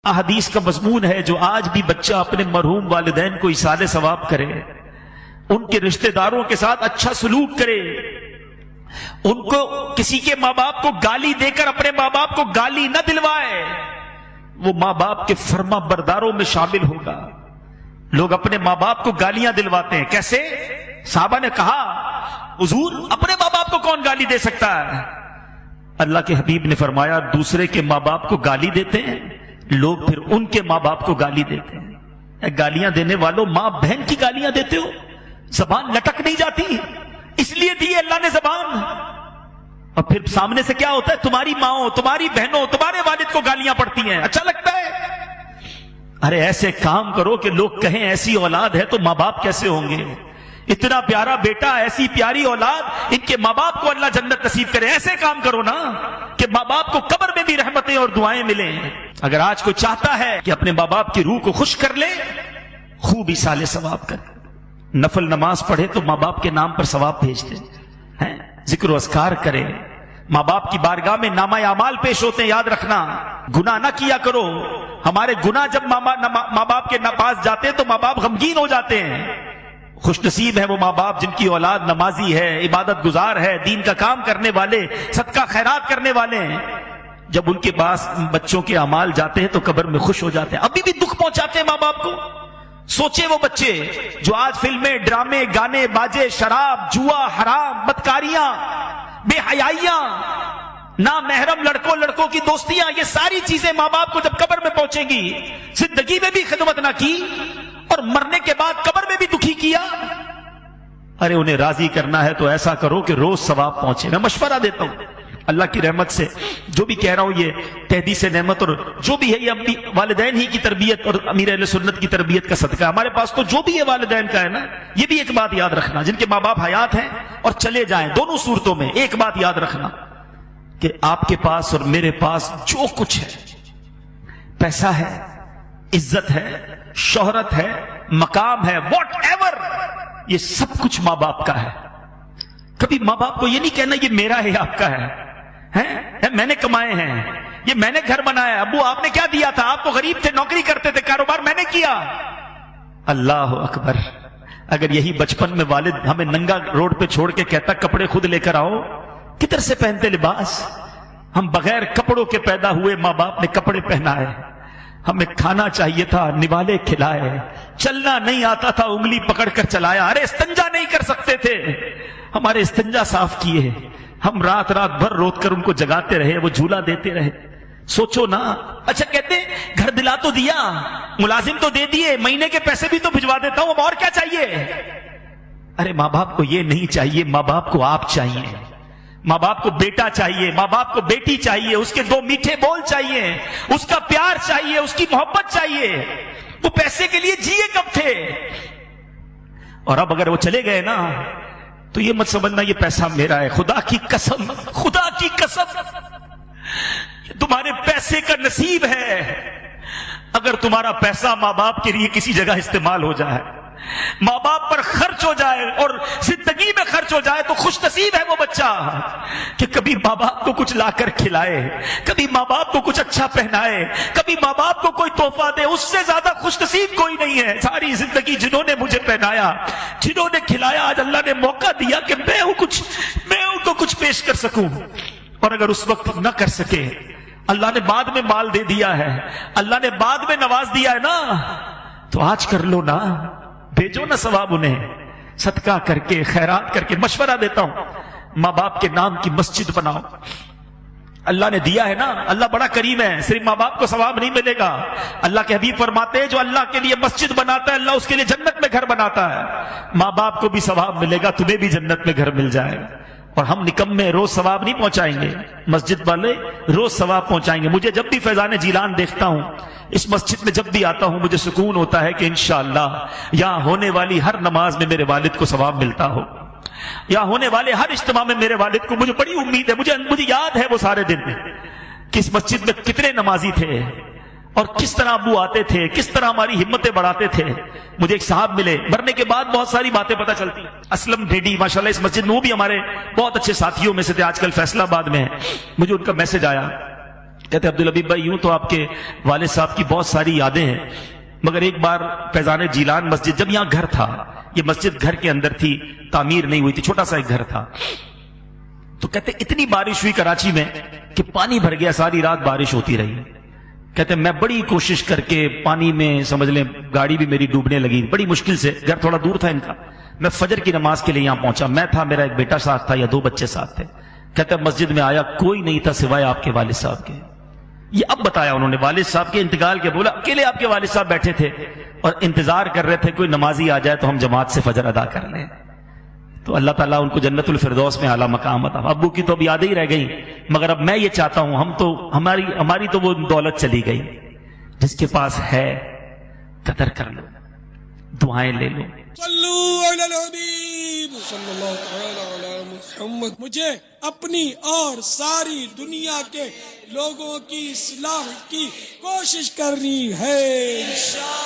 احادیث کا مضمون ہے جو آج بھی بچہ اپنے مرحوم والدین کو ایصال ثواب کرے، ان کے رشتہ داروں کے ساتھ اچھا سلوک کرے، ان کو کسی کے ماں باپ کو گالی دے کر اپنے ماں باپ کو گالی نہ دلوائے، وہ ماں باپ کے فرما برداروں میں شامل ہوگا۔ لوگ اپنے ماں باپ کو گالیاں دلواتے ہیں، کیسے؟ صحابہ نے کہا حضور اپنے ماں باپ کو کون گالی دے سکتا ہے؟ اللہ کے حبیب نے فرمایا دوسرے کے ماں باپ کو گالی دیتے ہیں لوگ، پھر ان کے ماں باپ کو گالی دیتے ہیں۔ گالیاں دینے والوں ماں بہن کی گالیاں دیتے ہو، زبان لٹک نہیں جاتی؟ اس لیے دی اللہ نے زبان، اور پھر سامنے سے کیا ہوتا ہے؟ تمہاری ماں تمہاری بہنوں تمہارے والد کو گالیاں پڑتی ہیں، اچھا لگتا ہے؟ ارے ایسے کام کرو کہ لوگ کہیں ایسی اولاد ہے تو ماں باپ کیسے ہوں گے؟ اتنا پیارا بیٹا، ایسی پیاری اولاد، ان کے ماں باپ کو اللہ جنت نصیب کرے۔ ایسے کام کرو نا کہ ماں باپ کو قبر میں بھی رحمتیں اور دعائیں ملیں۔ اگر آج کوئی چاہتا ہے کہ اپنے ماں باپ کی روح کو خوش کر لے، خوب ایصال ثواب کر، نفل نماز پڑھے تو ماں باپ کے نام پر ثواب بھیج دے، ذکر و اذکار کرے، ماں باپ کی بارگاہ میں نامہ اعمال پیش ہوتے ہیں، یاد رکھنا گناہ نہ کیا کرو۔ ہمارے گناہ جب ماں باپ کے پاس جاتے ہیں تو ماں باپ غمگین ہو جاتے ہیں۔ خوش نصیب ہے وہ ماں باپ جن کی اولاد نمازی ہے، عبادت گزار ہے، دین کا کام کرنے والے، صدقہ خیرات کرنے والے ہیں۔ جب ان کے پاس بچوں کے اعمال جاتے ہیں تو قبر میں خوش ہو جاتے ہیں۔ ابھی بھی دکھ پہنچاتے ہیں ماں باپ کو۔ سوچے وہ بچے جو آج فلمیں، ڈرامے، گانے، باجے، شراب، جوا، حرام، بدکاریاں، بے حیائیاں، نامحرم لڑکوں کی دوستیاں، یہ ساری چیزیں ماں باپ کو جب قبر میں پہنچیں گی، زندگی میں بھی خدمت نہ کی اور مرنے کے بعد قبر میں بھی دکھی کیا۔ ارے انہیں راضی کرنا ہے تو ایسا کرو کہ روز ثواب پہنچے۔ میں مشورہ دیتا ہوں اللہ کی رحمت سے، جو بھی کہہ رہا ہوں یہ تحدیث نعمت اور جو بھی ہے یہ اپنی والدین ہی کی تربیت اور امیر اہل سنت کی تربیت کا صدقہ ہے۔ ہمارے پاس تو جو بھی ہے والدین کا ہے نا، یہ بھی ایک بات یاد رکھنا، جن کے ماں باپ حیات ہیں اور چلے جائیں، دونوں صورتوں میں ایک بات یاد رکھنا کہ آپ کے پاس اور میرے پاس جو کچھ ہے، پیسہ ہے، عزت ہے، شہرت ہے، مقام ہے، واٹ ایور، یہ سب کچھ ماں باپ کا ہے۔ کبھی ماں باپ کو یہ نہیں کہنا یہ میرا ہے آپ کا ہے، میں نے کمائے ہیں، یہ میں نے گھر بنایا، ابو آپ نے کیا دیا تھا؟ آپ تو غریب تھے، نوکری کرتے تھے، کاروبار میں نے کیا۔ اللہ اکبر! اگر یہی بچپن میں والد ہمیں ننگا روڈ پہ چھوڑ کے کہتا کپڑے خود لے کر آؤ، کدھر سے پہنتے لباس؟ ہم بغیر کپڑوں کے پیدا ہوئے، ماں باپ نے کپڑے پہنائے، ہمیں کھانا چاہیے تھا، نوالے کھلائے، چلنا نہیں آتا تھا، انگلی پکڑ کر چلایا، ارے استنجا نہیں کر سکتے تھے، ہمارے استنجا صاف کیے، ہم رات بھر روت کر ان کو جگاتے رہے، وہ جھولا دیتے رہے۔ سوچو نا، اچھا کہتے گھر دلا تو دیا، ملازم تو دے دیے، مہینے کے پیسے بھی تو بھجوا دیتا ہوں، اب اور کیا چاہیے؟ ارے ماں باپ کو یہ نہیں چاہیے، ماں باپ کو آپ چاہیے، ماں باپ کو بیٹا چاہیے، ماں باپ کو بیٹی چاہیے، اس کے دو میٹھے بول چاہیے، اس کا پیار چاہیے، اس کی محبت چاہیے۔ وہ پیسے کے لیے جیے کب تھے؟ اور اب اگر وہ چلے گئے نا تو یہ مت سمجھنا یہ پیسہ میرا ہے، خدا کی قسم، خدا کی قسم تمہارے پیسے کا نصیب ہے۔ اگر تمہارا پیسہ ماں باپ کے لیے کسی جگہ استعمال ہو جائے، ماں باپ پر خرچ ہو جائے اور زندگی میں خرچ ہو جائے، تو خوش نصیب ہے وہ بچہ کہ کبھی ماں باپ کو کچھ لا کر کھلائے، کبھی ماں باپ کو کچھ اچھا پہنائے، کبھی ماں باپ کو کوئی تحفہ دے۔ اس سے زیادہ خوش نصیب کوئی نہیں ہے۔ ساری زندگی جنہوں نے مجھے پہنایا، جنہوں نے کھلایا، آج اللہ نے موقع دیا کہ میں ان کو کچھ پیش کر سکوں، اور اگر اس وقت نہ کر سکے، اللہ نے بعد میں مال دے دیا ہے، اللہ نے بعد میں نواز دیا ہے نا، تو آج کر لو نا، بھیجو نا ثواب انہیں، صدقہ کر کے، خیرات کر کے۔ مشورہ دیتا ہوں ماں باپ کے نام کی مسجد بناؤ، اللہ نے دیا ہے نا، اللہ بڑا کریم ہے، صرف ماں باپ کو ثواب نہیں ملے گا۔ اللہ کے حبیب فرماتے ہیں جو اللہ کے لیے مسجد بناتا ہے، اللہ اس کے لیے جنت میں گھر بناتا ہے۔ ماں باپ کو بھی ثواب ملے گا، تمہیں بھی جنت میں گھر مل جائے گا۔ اور ہم نکمے روز ثواب نہیں پہنچائیں گے، مسجد والے روز ثواب پہنچائیں گے۔ مجھے جب بھی فیضان جیلان دیکھتا ہوں، اس مسجد میں جب بھی آتا ہوں، مجھے سکون ہوتا ہے کہ انشاءاللہ یہاں ہونے والی ہر نماز میں میرے والد کو ثواب ملتا ہو، یہاں ہونے والے ہر اجتماع میں میرے والد کو، مجھے بڑی امید ہے، مجھے یاد ہے وہ سارے دن کہ اس مسجد میں کتنے نمازی تھے اور کس طرح ابو آتے تھے، کس طرح ہماری ہمتیں بڑھاتے تھے۔ مجھے ایک صاحب ملے، مرنے کے بعد بہت ساری باتیں پتہ چلتی ہیں، اسلم ڈیڈی ماشاءاللہ اس مسجد میں، وہ بھی ہمارے بہت اچھے ساتھیوں میں سے تھے، آج کل فیصلہ آباد میں ہیں۔ مجھے ان کا میسج آیا کہتے عبدالحبیب بھائی یوں تو آپ کے والد صاحب کی بہت ساری یادیں ہیں، مگر ایک بار فیضان جیلان مسجد، جب یہاں گھر تھا، یہ مسجد گھر کے اندر تھی، تعمیر نہیں ہوئی تھی، چھوٹا سا ایک گھر تھا، تو کہتے اتنی بارش ہوئی کراچی میں کہ پانی بھر گیا، ساری رات بارش ہوتی رہی۔ کہتے میں بڑی کوشش کر کے پانی میں سمجھ لیں گاڑی بھی میری ڈوبنے لگی، بڑی مشکل سے، گھر تھوڑا دور تھا ان کا، میں فجر کی نماز کے لیے یہاں پہنچا، میں تھا، میرا ایک بیٹا ساتھ تھا یا 2 بچے ساتھ تھے۔ کہتے مسجد میں آیا، کوئی نہیں تھا سوائے آپ کے والد صاحب کے۔ یہ اب بتایا انہوں نے والد صاحب کے انتقال کے، بولا اکیلے آپ کے والد صاحب بیٹھے تھے اور انتظار کر رہے تھے کوئی نمازی آ جائے تو ہم جماعت سے فجر ادا کر لیں۔ تو اللہ تعالیٰ ان کو جنت الفردوس میں اعلیٰ مقام عطا۔ ابو کی تو اب یادیں ہی رہ گئیں، مگر اب میں یہ چاہتا ہوں، ہماری تو وہ دولت چلی گئی، جس کے پاس ہے قدر کر لو، دعائیں لے لو۔ صلو علی الحبیب صلی اللہ تعالی علی محمد۔ مجھے اپنی اور ساری دنیا کے لوگوں کی اصلاح کی کوشش کرنی ہے انشاءاللہ۔